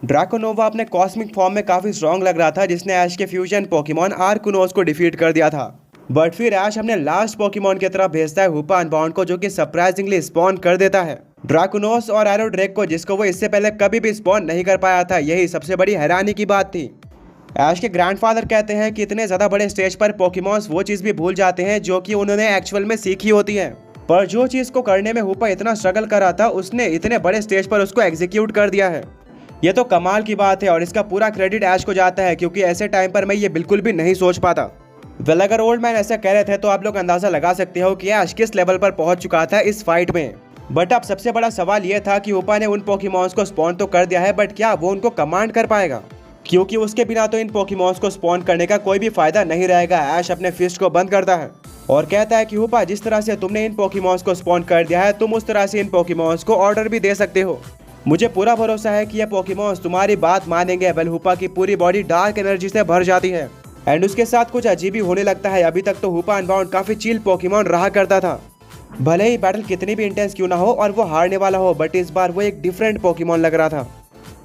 ड्रैकोनोवा अपने cosmic form में काफी स्ट्रॉन्ग लग रहा था, जिसने ऐश के फ्यूजन पोकेमॉन आर्कुनोस को डिफीट कर दिया था। बट फिर ऐश अपने लास्ट पोकेमॉन की तरफ भेजता है हुपा अनबाउंड को, जो कि सरप्राइजिंगली स्पॉन कर देता है ड्रैकोनोस और एरोड्रेक को, जिसको वो इससे पहले कभी भी स्पॉन नहीं कर पाया था। यही सबसे बड़ी हैरानी की बात थी। ऐश के ग्रैंडफादर कहते हैं कि इतने ज्यादा बड़े स्टेज पर पोकेमॉन्स वो चीज भी भूल जाते हैं जो कि उन्होंने एक्चुअल में सीखी होती है। पर जो चीज को करने में हुपा इतना स्ट्रगल कर रहा था, उसने इतने बड़े स्टेज पर उसको एग्जीक्यूट कर दिया है। ये तो कमाल की बात है और इसका पूरा क्रेडिट ऐश को जाता है, क्योंकि ऐसे टाइम पर मैं ये बिल्कुल भी नहीं सोच पाता। वेल, अगर ओल्ड मैन ऐसा कह रहे थे तो आप लोग अंदाजा लगा सकते हो कि ऐश किस लेवल पर पहुंच चुका था इस फाइट में। बट अब सबसे बड़ा सवाल ये था कि हुपा ने उन पोकेमॉन्स को स्पॉन तो कर दिया है, बट क्या वो उनको कमांड कर पाएगा? क्योंकि उसके बिना तो इन पोकेमॉन्स को स्पॉन करने का कोई भी फायदा नहीं रहेगा। ऐश अपने फिस्ट को बंद करता है और कहता है कि हुपा, जिस तरह से तुमने इन पोकेमॉन्स को स्पॉन कर दिया है, तुम उस तरह से इन पोकेमॉन्स को ऑर्डर भी दे सकते हो। मुझे पूरा भरोसा है कि ये पोकेमॉन्स तुम्हारी बात मानेंगे। वेल, हुपा की पूरी बॉडी डार्क एनर्जी से भर जाती है एंड उसके साथ कुछ अजीब ही होने लगता है। अभी तक तो हुपा अनबाउंड काफी चिल पोकेमॉन रहा करता था, भले ही बैटल कितनी भी इंटेंस क्यों ना हो और वो हारने वाला हो, बट इस बार वो एक डिफरेंट पोकेमॉन लग रहा था।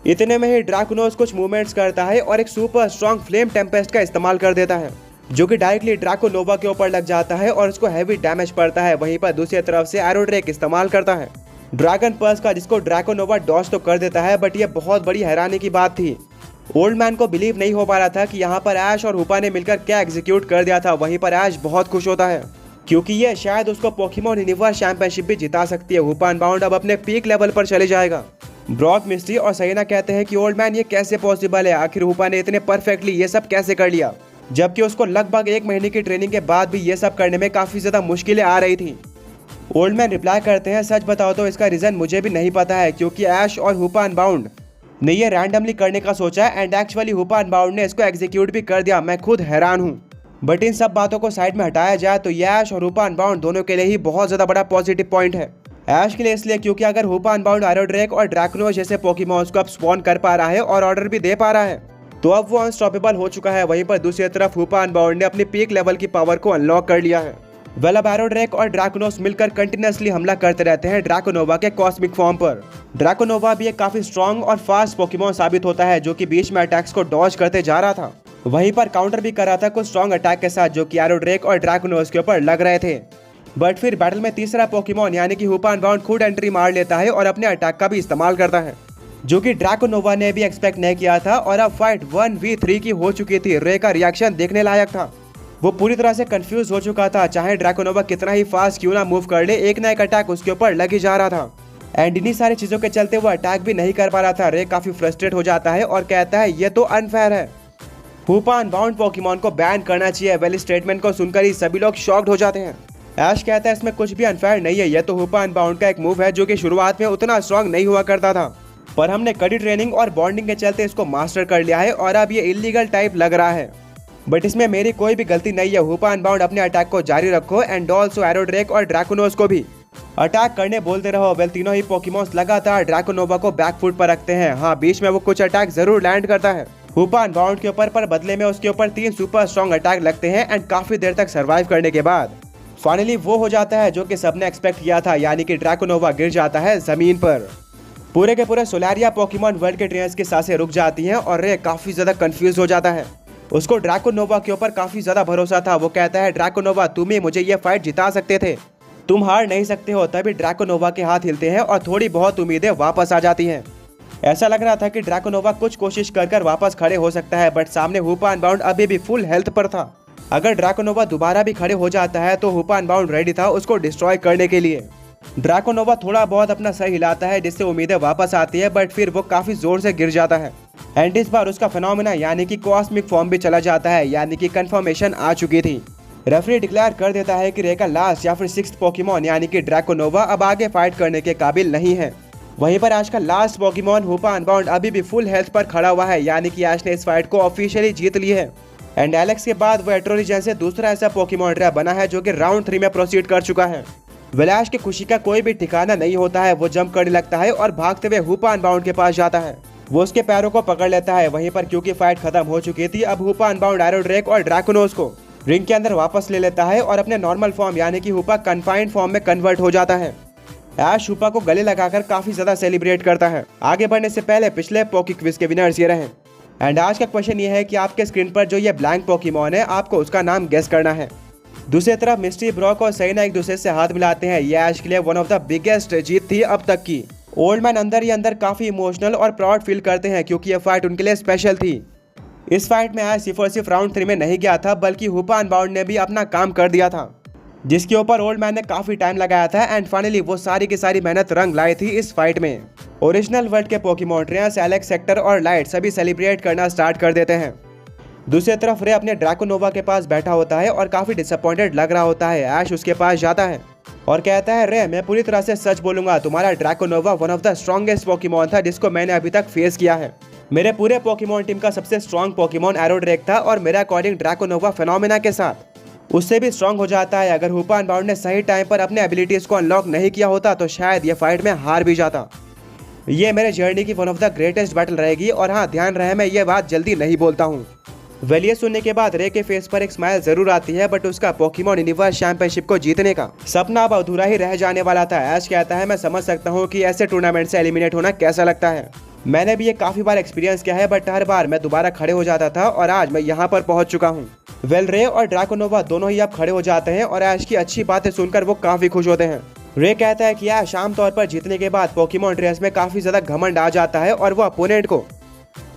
इतने में ही ड्रैकोनोस कुछ मूवमेंट्स करता है और एक सुपर स्ट्रॉन्ग फ्लेम टेम्पेस्ट का इस्तेमाल कर देता है, जो कि डायरेक्टली ड्रैकोनोवा के ऊपर लग जाता है और उसको हैवी डैमेज पड़ता है। वहीं पर दूसरी तरफ से एरोड्रेक इस्तेमाल करता है ड्रैगन पर्स का, जिसको ड्रैकोनोवा डॉज तो कर देता है। बट ये बहुत बड़ी हैरानी की बात थी। ओल्ड मैन को बिलीव नहीं हो पा रहा था कि यहाँ पर ऐश और हुपा ने मिलकर क्या एग्जीक्यूट कर दिया था। वहीं पर ऐश बहुत खुश होता है, क्योंकि ये शायद उसको पोकेमॉन यूनिवर्स चैंपियनशिप भी जिता सकती है। हुपा अनबाउंड अब अपने पीक लेवल पर चले जाएगा। ब्रॉक, मिस्ट्री और सैना कहते हैं कि ओल्ड मैन, ये कैसे पॉसिबल है? आखिर हुपा ने इतने परफेक्टली ये सब कैसे कर लिया, जबकि उसको लगभग 1 महीने की ट्रेनिंग के बाद भी ये सब करने में काफी ज्यादा मुश्किलें आ रही थी। ओल्ड मैन रिप्लाई करते हैं, सच बताओ तो इसका रीजन मुझे भी नहीं पता है, क्योंकि ऐश और हुपा अनबाउंड ने ये रैंडमली करने का सोचा एंड एक्चुअली हुपा अनबाउंड ने इसको एग्जीक्यूट भी कर दिया। मैं खुद हैरान हूँ। बट इन सब बातों को साइड में हटाया जाए तो ये ऐश और हुपा अनबाउंड दोनों के लिए ही बहुत ज्यादा बड़ा पॉजिटिव पॉइंट है। ऐश के लिए इसलिए क्योंकि अगर हुपा अनबाउंड एरोड्रेक और ड्रैकोनोस जैसे पोकेमॉन्स को अब स्पॉन कर पा रहा है और ऑर्डर भी दे पा रहा है, तो अब वो अनस्टॉपेबल हो चुका है। वहीं पर दूसरी तरफ हुपा अनबाउंड ने अपनी पीक लेवल की पावर को अनलॉक कर लिया है। वेल, अब एरोड्रेक और ड्रैकोनोस मिलकर कंटिन्यूअसली हमला करते रहते हैं ड्रैकोनोवा के कॉस्मिक फॉर्म पर। ड्रैकोनोवा भी एक काफी स्ट्रॉन्ग और फास्ट पोकेमॉन साबित होता है, जो कि बीच में अटैक्स को डॉज करते जा रहा था, वहीं पर काउंटर भी कर रहा था कुछ स्ट्रॉन्ग अटैक के साथ, जो कि एरोड्रेक और ड्रैकोनोस के ऊपर लग रहे थे। बट फिर बैटल में तीसरा पोकेमॉन यानी कि हुपा अनबाउंड खुद एंट्री मार लेता है और अपने अटैक का भी इस्तेमाल करता है, जो कि ड्रैकोनोवा ने भी एक्सपेक्ट नहीं किया था। और अब फाइट 1v3 की हो चुकी थी। रे का रिएक्शन देखने लायक था। वो पूरी तरह से कंफ्यूज हो चुका था। चाहे ड्रैकोनोवा कितना ही फास्ट क्यों ना मूव कर ले, एक ना एक अटैक उसके ऊपर लग ही जा रहा था एंड इन्हीं सारी चीजों के चलते वो अटैक भी नहीं कर पा रहा था। रे काफी फ्रस्ट्रेट हो जाता है और कहता है, ये तो अनफेयर है, हुपा अनबाउंड पोकेमॉन को बैन करना चाहिए। वेल, स्टेटमेंट को सुनकर ही सभी लोग शॉक्ड हो जाते हैं। ऐश कहता है, इसमें कुछ भी अनफेयर नहीं है, यह तो हुपा अनबाउंड का एक मूव है जो कि शुरुआत में उतना स्ट्रॉन्ग नहीं हुआ करता था, पर हमने कड़ी ट्रेनिंग और बॉन्डिंग के चलते इसको मास्टर कर लिया है और अब ये इलीगल टाइप लग रहा है। बट इसमें मेरी कोई भी गलती नहीं है। हुपा अनबाउंड अपने अटैक को जारी रखो एंड ऑल्सो एरोड्रेक और ड्रैकोनोस को भी अटैक करने बोलते रहो। वेल, तीनों ही पोकेमॉन्स लगातार ड्रैकोनोवा को बैक फुट पर रखते हैं। हाँ, बीच में वो कुछ अटैक जरूर लैंड करता है हुपा अनबाउंड के ऊपर, पर बदले में उसके ऊपर 3 सुपर स्ट्रॉन्ग अटैक लगते हैं एंड काफी देर तक सर्वाइव करने के बाद फाइनली वो हो जाता है जो कि सबने एक्सपेक्ट किया था, यानी कि ड्रैकोनोवा गिर जाता है जमीन पर। पूरे के पूरे सोलारिया पोकेमॉन वर्ल्ड के ट्रेनर्स की सांसें रुक जाती हैं और रे काफी ज्यादा कंफ्यूज हो जाता है। उसको ड्रैकोनोवा के ऊपर काफी ज्यादा भरोसा था। वो कहता है, ड्रैकोनोवा, तुम ही मुझे ये फाइट जिता सकते थे, तुम हार नहीं सकते हो। तभी ड्रैकोनोवा के हाथ हिलते हैं और थोड़ी बहुत उम्मीदें वापस आ जाती हैं। ऐसा लग रहा था कि ड्रैकोनोवा कुछ कोशिश कर वापस खड़े हो सकता है, बट सामने हुपा अनबाउंड अभी भी फुल हेल्थ पर था। अगर ड्रैकोनोवा दोबारा भी खड़े हो जाता है तो हुपा अनबाउंड रेडी था उसको डिस्ट्रॉय करने के लिए। ड्रैकोनोवा थोड़ा बहुत अपना सर हिलाता है, जिससे उम्मीदें वापस आती है, बट फिर वो काफी जोर से गिर जाता है एंड इस बार उसका फिनोमेना यानी कि कॉस्मिक फॉर्म भी चला जाता है, यानी कि कंफर्मेशन आ चुकी थी। रेफरी डिक्लेयर कर देता है कि रे का लास्ट या फिर 6th पोकेमॉन यानी कि ड्रैकोनोवा अब आगे फाइट करने के काबिल नहीं है। वहीं पर आज का लास्ट पोकेमॉन हुपा अनबाउंड अभी भी फुल हेल्थ पर खड़ा हुआ है, यानी कि आज ने इस फाइट को ऑफिशियली जीत ली है एंड एलेक्स के बाद वो एट्रोलिजन से दूसरा ऐसा पोकेमॉन रेयर बना है जो कि राउंड 3 में प्रोसीड कर चुका है। विलास की खुशी का कोई भी ठिकाना नहीं होता है। वो जंप करने लगता है और भागते हुए हुपा अनबाउंड के पास जाता है। वो उसके पैरों को पकड़ लेता है। वहीं पर क्योंकि फाइट खत्म हो चुकी थी, अब हुपा अनबाउंड एरोड्रेक और ड्रैकोनोस को रिंग के अंदर वापस ले लेता है और अपने नॉर्मल फॉर्म यानी कि हुपा कन्फाइंड फॉर्म में कन्वर्ट हो जाता है। ऐश हुपा को गले लगाकर काफी ज्यादा सेलिब्रेट करता है। आगे बढ़ने से पहले पिछले पोकी क्विज के विनर्स ये रहे। एंड आज का क्वेश्चन ये है कि आपके स्क्रीन पर जो ये ब्लैंक पोकेमॉन है आपको उसका नाम गेस करना है। दूसरी तरफ मिस्ट्री, ब्रॉक और सैना एक दूसरे से हाथ मिलाते हैं। ये ऐश के लिए वन ऑफ द बिगेस्ट जीत थी अब तक की। ओल्ड मैन अंदर ही अंदर काफी इमोशनल और प्राउड फील करते हैं क्योंकि ये फाइट उनके लिए स्पेशल थी। इस फाइट में ऐश सिर्फ और सिर्फ राउंड 3 में नहीं गया था, बल्कि हुपा अनबाउंड ने भी अपना काम कर दिया था, जिसके ऊपर ओल्ड मैन ने काफी टाइम लगाया था। एंड फाइनली वो सारी की सारी मेहनत रंग लाई थी इस फाइट में। ओरिजिनल वर्ल्ड के पोकेमॉन ट्रेनर्स एलेक्स, सेक्टर और लाइट सभी सेलिब्रेट करना स्टार्ट कर देते हैं। दूसरी तरफ रे अपने ड्रैकोनोवा के पास बैठा होता है और काफी डिसअपॉइंटेड लग रहा होता है। ऐश उसके पास जाता है और कहता है, रे मैं पूरी तरह से सच बोलूंगा, तुम्हारा ड्रैकोनोवा one of the strongest Pokemon था जिसको मैंने अभी तक फेस किया है। मेरे पूरे पोकेमॉन टीम का सबसे स्ट्रॉन्ग पोकेमॉन एरोड्रेक था और मेरा अकॉर्डिंग ड्रैकोनोवा फेनोमेना के साथ उससे भी स्ट्रॉन्ग हो जाता है। अगर हुपा अनबाउंड ने सही टाइम पर अपने एबिलिटीज को अनलॉक नहीं किया होता तो शायद ये फाइट में हार भी जाता। ये मेरे जर्नी की one of the greatest battle रहेगी। और हाँ, ध्यान रहे मैं ये बात जल्दी नहीं बोलता हूँ। वेल ये सुनने के बाद रे के फेस पर एक स्माइल जरूर आती है, बट उसका पोकेमॉन यूनिवर्स चैंपियनशिप को जीतने का सपना अब अधूरा ही रह जाने वाला था। ऐश कहता है, मैं समझ सकता हूँ कि ऐसे टूर्नामेंट से एलिमिनेट होना कैसा लगता है। मैंने भी ये काफी बार एक्सपीरियंस किया है, बट हर बार मैं दोबारा खड़े हो जाता था और आज मैं यहाँ पर पहुंच चुका हूँ। वेल रे और ड्रैकोनोवा दोनों ही अब खड़े हो जाते हैं और ऐश की अच्छी बातें सुनकर वो काफी खुश होते हैं। रे कहता है कि ऐश आम तौर पर जीतने के बाद पोकेमॉन ट्रेनर्स में काफी ज्यादा घमंड आ जाता है और वो अपोनेंट को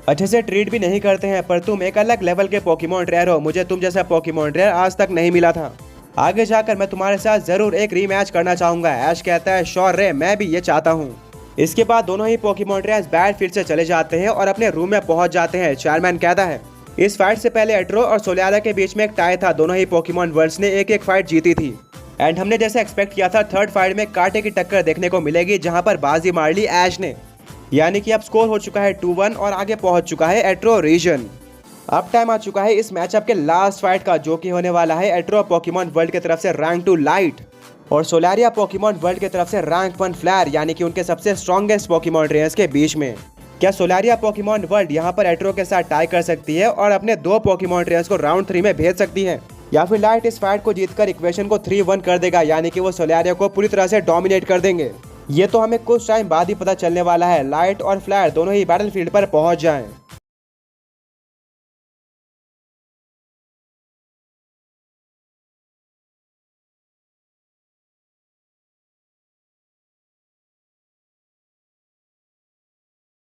अच्छे से ट्रीट भी नहीं करते हैं, पर तुम एक अलग लेवल के पोकेमॉन ट्रेनर हो। मुझे तुम जैसा पोकेमॉन ट्रेनर आज तक नहीं मिला था। आगे जाकर मैं तुम्हारे साथ जरूर एक रीमैच करना चाहूंगा। ऐश कहता है, श्योर रे, मैं भी ये चाहता हूँ। इसके बाद दोनों ही पोकेमॉन ट्रेनर्स बैटलफील्ड से चले जाते हैं और अपने रूम में पहुंच जाते हैं। चार्मैन कहता है, इस फाइट से पहले एट्रो और सोलियारा के बीच में एक टाई था। दोनों ही पोकेमॉन वर्ल्ड्स ने एक एक फाइट जीती थी। एंड हमने जैसे एक्सपेक्ट किया था, थर्ड फाइट में कांटे की टक्कर देखने को मिलेगी, जहां पर बाजी मार ली ऐश ने। यानी कि अब स्कोर हो चुका है 2-1 और आगे पहुंच चुका है एट्रो रीजन। अब टाइम आ चुका है इस मैचअप के लास्ट फाइट का, जो कि होने वाला है एट्रो पोकेमॉन वर्ल्ड की तरफ से रैंक 2 लाइट और सोलारिया पोकेमॉन वर्ल्ड की तरफ से रैंक 1 फ्लैर, यानी कि उनके सबसे स्ट्रॉन्गेस्ट पोकेमॉन ट्रेनर्स के बीच में। क्या सोलारिया पोकेमॉन वर्ल्ड यहाँ पर एट्रो के साथ टाई कर सकती है और अपने 2 पोकेमॉन ट्रेनर्स को राउंड 3 में भेज सकती है, या फिर लाइट इस फाइट को जीतकर इक्वेशन को 3-1 कर देगा, यानी कि वो सोलारिया को पूरी तरह से डोमिनेट कर देंगे। ये तो हमें कुछ टाइम बाद ही पता चलने वाला है। लाइट और फ्लैर दोनों ही बैटलफील्ड पर पहुंच जाएं।